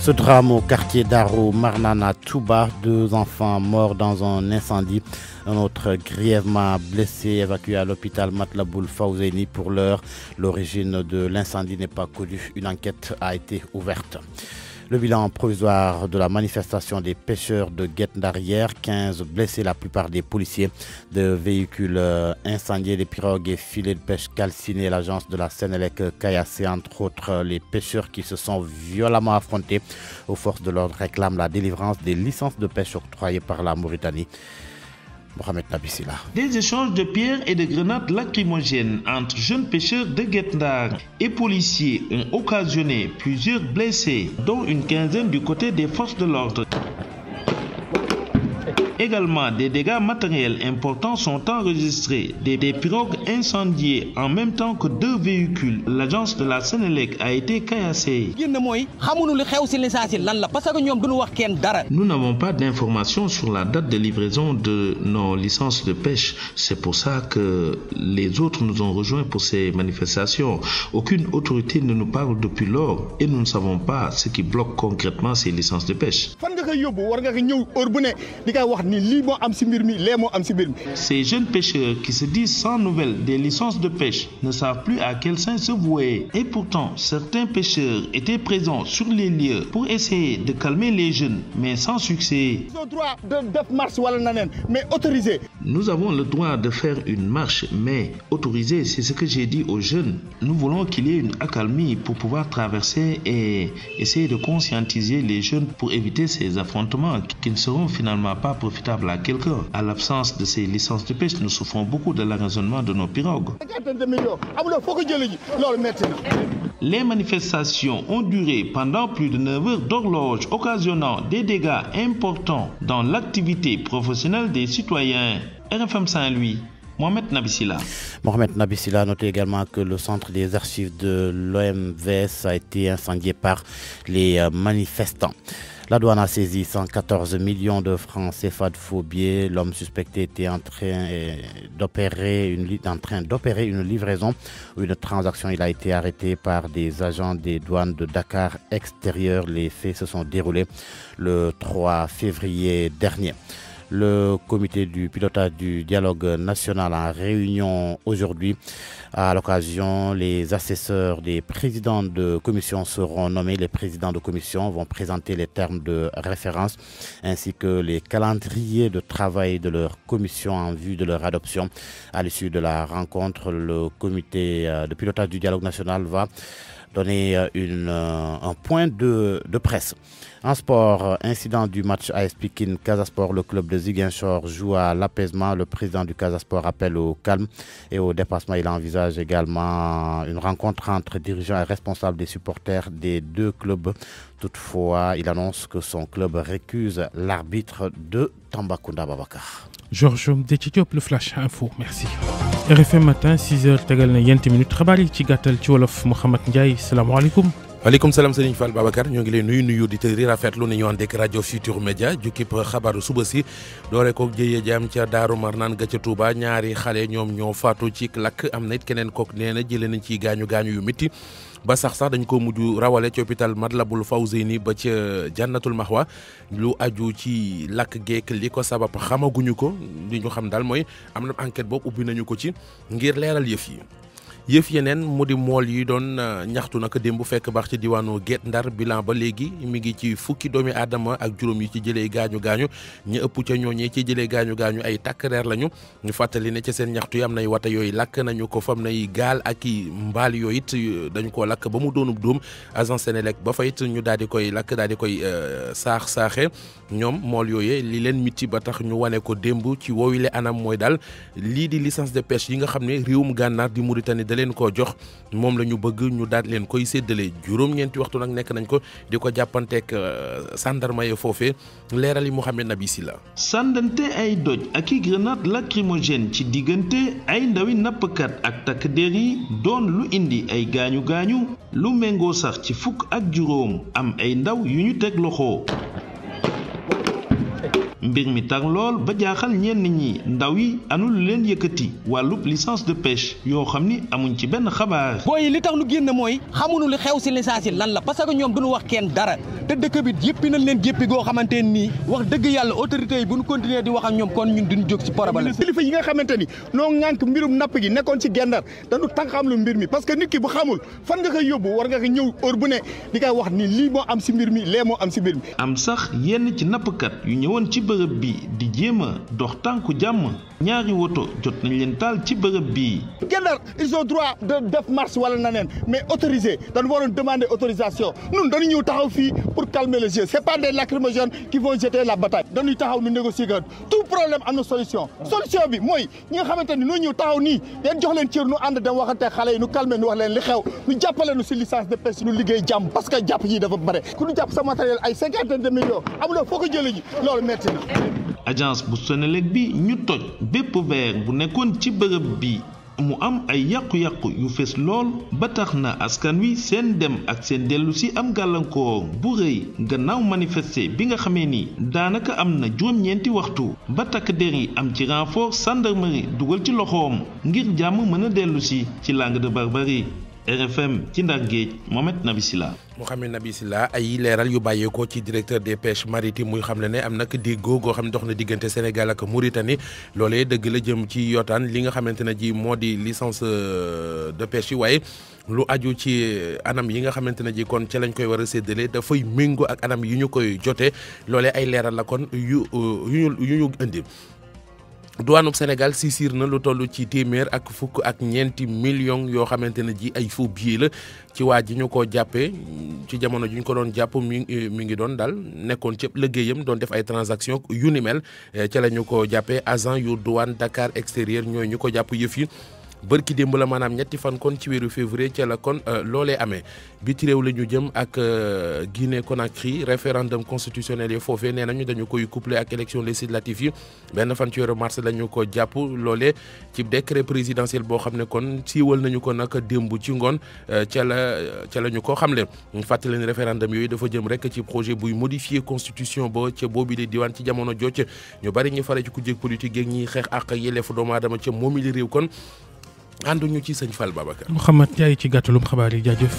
Ce drame au quartier d'Aro, Marnana, Touba, 2 enfants morts dans un incendie. Un autre grièvement blessé évacué à l'hôpital Matlaboul Fawzeni. Pour l'heure, l'origine de l'incendie n'est pas connue. Une enquête a été ouverte. Le bilan provisoire de la manifestation des pêcheurs de Guet-Ndar hier, 15 blessés, la plupart des policiers, de véhicules incendiés, des pirogues et filets de pêche calcinés. L'agence de la Sénélec caillassée, entre autres, les pêcheurs qui se sont violemment affrontés aux forces de l'ordre réclament la délivrance des licences de pêche octroyées par la Mauritanie. Mohamed Nabissila. Des échanges de pierres et de grenades lacrymogènes entre jeunes pêcheurs de Guet-Ndar et policiers ont occasionné plusieurs blessés, dont une quinzaine du côté des forces de l'ordre. Également, des dégâts matériels importants sont enregistrés. Des pirogues incendiées en même temps que 2 véhicules. L'agence de la Sénélec a été caillassée. Nous n'avons pas d'informations sur la date de livraison de nos licences de pêche. C'est pour ça que les autres nous ont rejoints pour ces manifestations. Aucune autorité ne nous parle depuis lors et nous ne savons pas ce qui bloque concrètement ces licences de pêche. Ces jeunes pêcheurs qui se disent sans nouvelles des licences de pêche ne savent plus à quel sein se vouer. Et pourtant, certains pêcheurs étaient présents sur les lieux pour essayer de calmer les jeunes, mais sans succès. Nous avons le droit de faire une marche, mais autorisée, c'est ce que j'ai dit aux jeunes. Nous voulons qu'il y ait une accalmie pour pouvoir traverser et essayer de conscientiser les jeunes pour éviter ces affrontements qui ne seront finalement pas profitables à quelqu'un. À l'absence de ces licences de pêche, nous souffrons beaucoup de l'arraisonnement de nos pirogues. Les manifestations ont duré pendant plus de 9 heures d'horloge, occasionnant des dégâts importants dans l'activité professionnelle des citoyens. RFM Saint-Louis, Mohamed Nabissila. Mohamed Nabissila a noté également que le centre des archives de l'OMVS a été incendié par les manifestants. La douane a saisi 114 millions de francs CFA de faux billets. L'homme suspecté était en train d'opérer une livraison ou une transaction. Il a été arrêté par des agents des douanes de Dakar extérieur. Les faits se sont déroulés le 3 février dernier. Le comité du pilotage du dialogue national en réunion aujourd'hui. À l'occasion, les assesseurs des présidents de commission seront nommés. Les présidents de commission vont présenter les termes de référence ainsi que les calendriers de travail de leur commission en vue de leur adoption. À l'issue de la rencontre, le comité de pilotage du dialogue national va donner un point de presse. En sport, incident du match AS Pikine Casasport, le club de Ziguinchor joue à l'apaisement. Le président du Casasport appelle au calme et au dépassement. Il envisage également une rencontre entre dirigeants et responsables des supporters des 2 clubs. Toutefois, il annonce que son club récuse l'arbitre de Tambacounda Babacar. Georges Déthidiop, le Flash Info, merci. RFM matin 6h tegal na yent minutes xabaar yi ci gàttal ci wolof Mouhamed Ndiaye salaamaaleykum. waaleykum salaam Serigne Fall Babacar ñoo ngi lay nuyu di te rafetlu ni ñu ànd ak rajo Futur Média jukkib xabaaru suba si doore ko jëyee jaam ca Daaru Marnaan ga ca Touba ñaari xale ñoom ñoo faatu ci lakk am na it keneen kook nee na jëlee nañ ci gaañu yu métti ba sax dañ ko mujj rawale ci hôpital Matlaboul Fawzeyni ba ca Jannatul Mahwa lu aju ci lakk geek li ko sabab xamaguñu ko li ñu xam daal mooy am na enquête boobu ubbi nañu ko ci ngir leeral yëf yeneen mu di mool yi doon ñaxtu naka démb fekk baax ci diwaanu Guet-Ndar bilan ba léegi mi ngi ci fukki doomi aadama ak juróom yi ci jëlee gaañu ñu ëpp ca ñooñee ci jëlee gaañu ay takk reer lañu ñu fàttali ne ca seen ñaxtu yi am nay wata yooyu lakk nañu ko fam nay gaal ak i mbaal yooyu it dañu ko lakk ba mu doonub dóom agence Sénélec ba fa it ñu daal di koy lakk daal di koy saaxe ñoom mool yooyee li leen miti ba tax ñu wane ko démb ci woowile anam mooy daal lii di licence de pêche yi nga xam ne réewum Gànnaar di Mauritanie da leen koo jox moom la ñu bëgg ñu daal leen koy séddale juróom-ñeenti waxtu nag nekk nañ ko di ko jàppanteeg sandarma yi foofee leeral yi Mouhamed Nabissila. sàndante ay doj ak i grenade lacrymogène ci diggante ay ndawi nappkat ak takk der yi doon lu indi ay gaañu lu méngoo sax ci fukk ak juróom am ay ndaw yu ñu teg loxo. mbir mi tar lool ba jaaxal ñenn ñi ndaw yi anu lu leen yëkkati wàllub licence de pêche yoo xam ni amuñ ci benn xabaar. booy li tax lu génn mooy xamuñu li xew si licence yi lan la parce que ñoom duñu wax kenn dara te dëkk bi yëppi nañ leen jéppi goo xamante nii wax dëgg yàlla autorités yi bu ñu continuer di wax ak ñoom kon ñun duñu jóg si problème. kilifa yi nga xamante ni noo ŋànk mbirum napp gi nekkoon ci Gendar dañu tànqam lu mbir mi parce que nit ki bu xamul fan nga koy yóbbu war nga ko ñëw heure bu ne di koy wax ni lii moo am si mbir mi lee moo am si mbir mi. am sax yenn ci nappkat yu ñëwoon ci bërëb bi di jéem a dox tànku jàmm ñaari woto jot nañ leen taal ci bërëb bi. Gendar ils ont droit de def marche wala naneen mais autorisé dañu waroon demander autorisation ñun dañu ñëw taxaw fii pour calmer le jeu c'est pas des lacrymogènes qui vont jeter la bataille dañuy taxaw nu négocier que tout problème am na solution bi mooy ñi nga xamante ni noo ñëw taxaw nii leen jox leen cër nu ànd dem waxante xale yi nu calmer nu wax leen li xew nu jàppale nu si licence de pêche nu liggéey jàmm parce que jàpp yi dafa bare ku nu jàpp sa matériel ay 50 de millions amuloo foo ko jëlee ji loolu metti na. agence bu Senelec bi ñu toj bépp verre bu nekkoon ci bërëb bi mu am ay yàqu-yàqu yu fees lool ba tax na askan wi seen dem ak seen dellu si am gàllankoor bu rëy gannaaw manifester bi nga xamee ni daanaka am na juróom-ñeenti waxtu ba takk der yi am ci renfort gendarmerie dugal ci loxoom ngir jàmm mën a dellu si ci Langue de Barbarie. RFM ci Ndar Géej Mohamed Nabi Silla. Mohamed Nabi Silla ay leeral yu bàyyeekoo ci directeur des pêches maritimes muy xam ne am nag déggoo goo xam ne dox na diggante Sénégal ak Mauritanie loolee dëgg la jëm ci yotaan li nga xamante ne ji moo di licence de pêche yi waaye lu aju ci anam yi nga xamante ne ji kon ca lañ koy war a séddale dafay méngoo ak anam yu ñu koy jotee loolee ay leeral la kon yu ñu indi. douane Sénégal saisir na lu toll ci téeméer ak fukk ak ñeenti millions yoo xamante ne ji ay faux billets la ci waa ji ñu ko jàppee ci jamono ji ñu ko doon jàpp mi ngi doon daal nekkoon ci liggéeyam doon def ay transactions yu ni mel ca la ñu ko jàppee agent yu douane Dakar extérieur ñooy ñu ko jàpp yëf yi. bërki démb la maanaam ñetti fan kon ci weeru février ca la kon loolee amee biti réew la ñu jëm ak Guinée Conakry référendum constitutionnel yi foofee nee nañu dañu koy couplé ak élection législative yi benn fan ci weeru mars la ñu ko jàpp loolee ci décret présidentiel boo xam ne kon siiwal nañu ko nag démb ci ngoon ca la ñu ko xamle fàttali leen référendum yooyu dafa jëm rek ci projet buy modifier constitution ba ca boobi di diwaan ci jamono jooju ñu bari ñu fare ci kujje politique yeeg ñiy xeex ak yelleefu doomu aadama ca moomi li réew kon ànduñu ci sëñ Fall Babacar. Mouhamed Ndiaye ci gàttalum xabaar yi jaajëf.